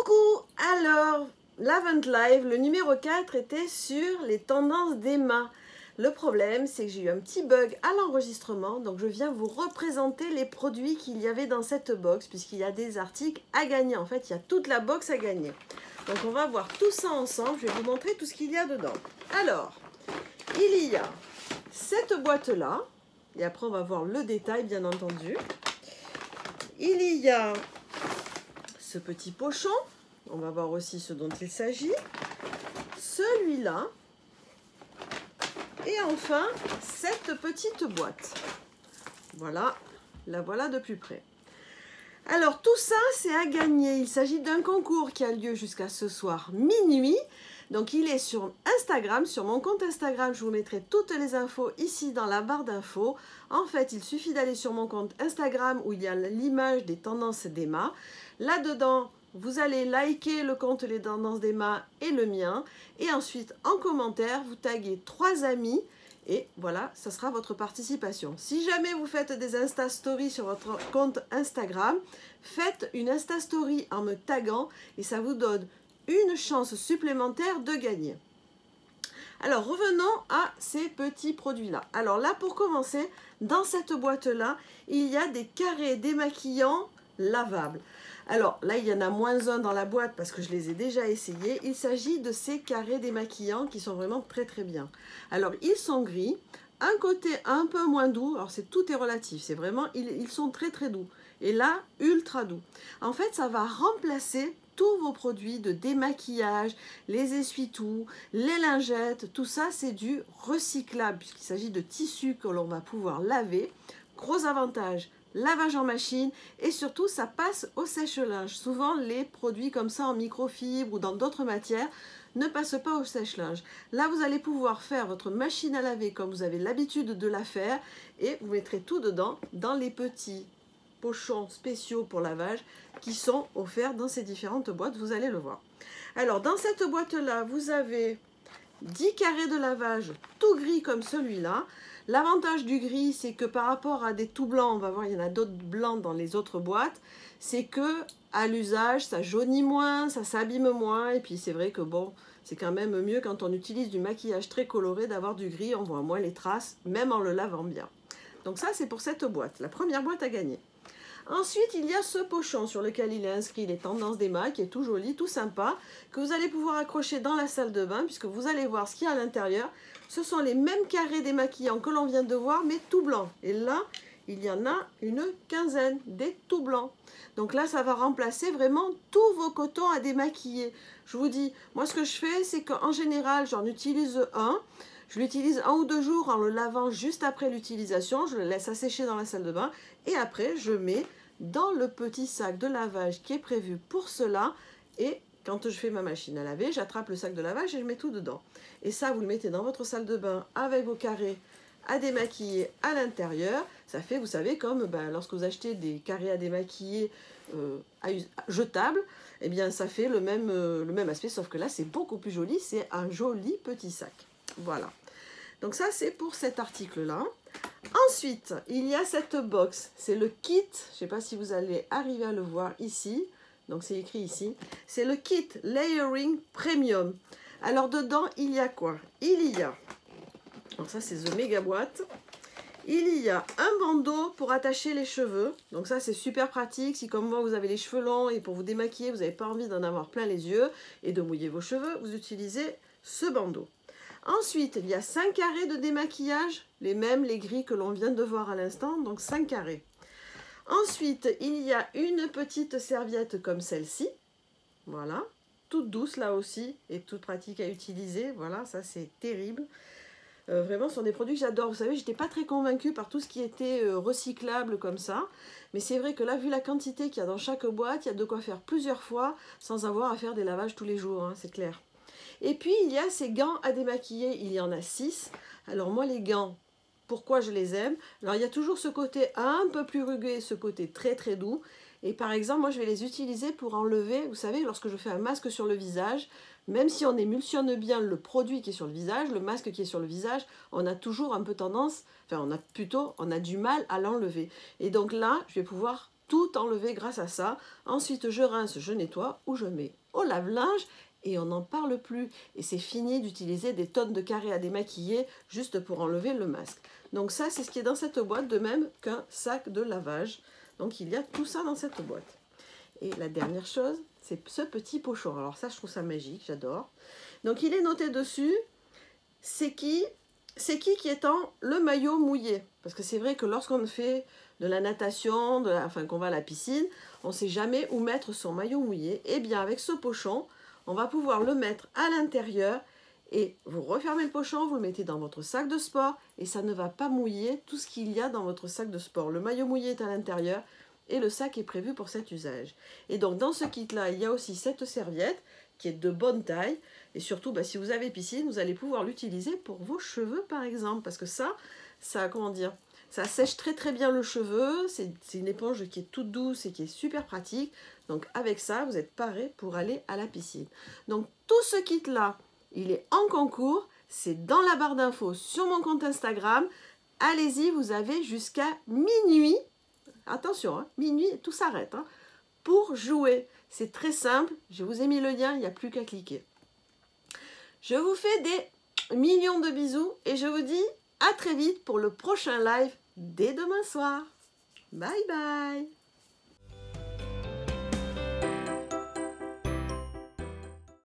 Coucou! Alors, l'Avent Live, le numéro 4 était sur les tendances d'Emma. Le problème, c'est que j'ai eu un petit bug à l'enregistrement, donc je viens vous représenter les produits qu'il y avait dans cette box, puisqu'il y a des articles à gagner. En fait, il y a toute la box à gagner. Donc on va voir tout ça ensemble, je vais vous montrer tout ce qu'il y a dedans. Alors, il y a cette boîte-là, et après on va voir le détail, bien entendu. Il y a ce petit pochon, on va voir aussi ce dont il s'agit, celui-là, et enfin cette petite boîte. Voilà, la voilà de plus près. Alors tout ça c'est à gagner, il s'agit d'un concours qui a lieu jusqu'à ce soir minuit. Donc il est sur Instagram, sur mon compte Instagram, je vous mettrai toutes les infos ici dans la barre d'infos. En fait, il suffit d'aller sur mon compte Instagram où il y a l'image des tendances d'Emma. Là-dedans, vous allez liker le compte Les Tendances d'Emma et le mien. Et ensuite, en commentaire, vous taguez 3 amis. Et voilà, ça sera votre participation. Si jamais vous faites des Insta Stories sur votre compte Instagram, faites une Insta Story en me taguant et ça vous donne une chance supplémentaire de gagner. Alors revenons à ces petits produits-là. Alors là, pour commencer, dans cette boîte-là, il y a des carrés démaquillants lavables. Alors là, il y en a moins un dans la boîte parce que je les ai déjà essayés. Il s'agit de ces carrés démaquillants qui sont vraiment très très bien. Alors ils sont gris, un côté un peu moins doux. Alors tout est relatif, c'est vraiment, ils sont très très doux. Et là, ultra doux. En fait, ça va remplacer tous vos produits de démaquillage, les essuie-tout, les lingettes, tout ça c'est du recyclable puisqu'il s'agit de tissus que l'on va pouvoir laver. Gros avantage, lavage en machine et surtout ça passe au sèche-linge. Souvent les produits comme ça en microfibre ou dans d'autres matières ne passent pas au sèche-linge. Là vous allez pouvoir faire votre machine à laver comme vous avez l'habitude de la faire et vous mettrez tout dedans dans les petits pochons spéciaux pour lavage qui sont offerts dans ces différentes boîtes, vous allez le voir. Alors dans cette boîte là vous avez 10 carrés de lavage tout gris comme celui-là. L'avantage du gris c'est que par rapport à des tout blancs, on va voir il y en a d'autres blancs dans les autres boîtes, c'est que à l'usage ça jaunit moins, ça s'abîme moins et puis c'est vrai que bon c'est quand même mieux quand on utilise du maquillage très coloré d'avoir du gris, on voit moins les traces même en le lavant bien. Donc ça c'est pour cette boîte, la première boîte à gagner. Ensuite, il y a ce pochon sur lequel il est inscrit les tendances d'Emma, qui est tout joli, tout sympa, que vous allez pouvoir accrocher dans la salle de bain, puisque vous allez voir ce qu'il y a à l'intérieur. Ce sont les mêmes carrés démaquillants que l'on vient de voir, mais tout blanc. Et là, il y en a une quinzaine, des tout blancs. Donc là, ça va remplacer vraiment tous vos cotons à démaquiller. Je vous dis, moi ce que je fais, c'est qu'en général, j'en utilise un. Je l'utilise 1 ou 2 jours en le lavant juste après l'utilisation. Je le laisse assécher dans la salle de bain. Et après, je mets dans le petit sac de lavage qui est prévu pour cela. Et quand je fais ma machine à laver, j'attrape le sac de lavage et je mets tout dedans. Et ça, vous le mettez dans votre salle de bain avec vos carrés à démaquiller à l'intérieur. Ça fait, vous savez, comme lorsque vous achetez des carrés à démaquiller jetables, eh bien ça fait le même aspect, sauf que là, c'est beaucoup plus joli. C'est un joli petit sac. Voilà. Donc ça, c'est pour cet article-là. Ensuite, il y a cette box. C'est le kit. Je ne sais pas si vous allez arriver à le voir ici. Donc, c'est écrit ici. C'est le kit Layering Premium. Alors, dedans, il y a quoi? Il y a... Donc ça, c'est the méga boîte. Il y a un bandeau pour attacher les cheveux. Donc ça, c'est super pratique. Si, comme moi, vous avez les cheveux longs et pour vous démaquiller, vous n'avez pas envie d'en avoir plein les yeux et de mouiller vos cheveux, vous utilisez ce bandeau. Ensuite, il y a 5 carrés de démaquillage, les mêmes, les gris que l'on vient de voir à l'instant, donc 5 carrés. Ensuite, il y a une petite serviette comme celle-ci, voilà, toute douce là aussi, et toute pratique à utiliser, voilà, ça c'est terrible. Vraiment, ce sont des produits que j'adore. Vous savez, je n'étais pas très convaincue par tout ce qui était recyclable comme ça, mais c'est vrai que là, vu la quantité qu'il y a dans chaque boîte, il y a de quoi faire plusieurs fois sans avoir à faire des lavages tous les jours, hein, c'est clair. Et puis, il y a ces gants à démaquiller. Il y en a 6. Alors, moi, les gants, pourquoi je les aime? Alors, il y a toujours ce côté un peu plus rugueux, ce côté très, très doux. Et par exemple, moi, je vais les utiliser pour enlever, vous savez, lorsque je fais un masque sur le visage, même si on émulsionne bien le produit qui est sur le visage, le masque qui est sur le visage, on a toujours un peu tendance, enfin, on a du mal à l'enlever. Et donc là, je vais pouvoir tout enlever grâce à ça. Ensuite, je rince, je nettoie ou je mets au lave-linge et on n'en parle plus. Et c'est fini d'utiliser des tonnes de carrés à démaquiller juste pour enlever le masque. Donc ça, c'est ce qui est dans cette boîte, de même qu'un sac de lavage. Donc il y a tout ça dans cette boîte. Et la dernière chose, c'est ce petit pochon. Alors ça, je trouve ça magique, j'adore. Donc il est noté dessus, c'est qui étend le maillot mouillé. Parce que c'est vrai que lorsqu'on fait de la natation, enfin qu'on va à la piscine, on ne sait jamais où mettre son maillot mouillé. Et bien avec ce pochon, on va pouvoir le mettre à l'intérieur et vous refermez le pochon, vous le mettez dans votre sac de sport et ça ne va pas mouiller tout ce qu'il y a dans votre sac de sport. Le maillot mouillé est à l'intérieur et le sac est prévu pour cet usage. Et donc dans ce kit-là, il y a aussi cette serviette qui est de bonne taille. Et surtout, si vous avez piscine, vous allez pouvoir l'utiliser pour vos cheveux par exemple. Parce que ça comment dire, ça sèche très très bien le cheveu. C'est une éponge qui est toute douce et qui est super pratique. Donc avec ça, vous êtes paré pour aller à la piscine. Donc tout ce kit-là, il est en concours. C'est dans la barre d'infos sur mon compte Instagram. Allez-y, vous avez jusqu'à minuit. Attention, hein, minuit, tout s'arrête. Hein, pour jouer. C'est très simple. Je vous ai mis le lien, il n'y a plus qu'à cliquer. Je vous fais des millions de bisous et je vous dis à très vite pour le prochain live dès demain soir. Bye bye.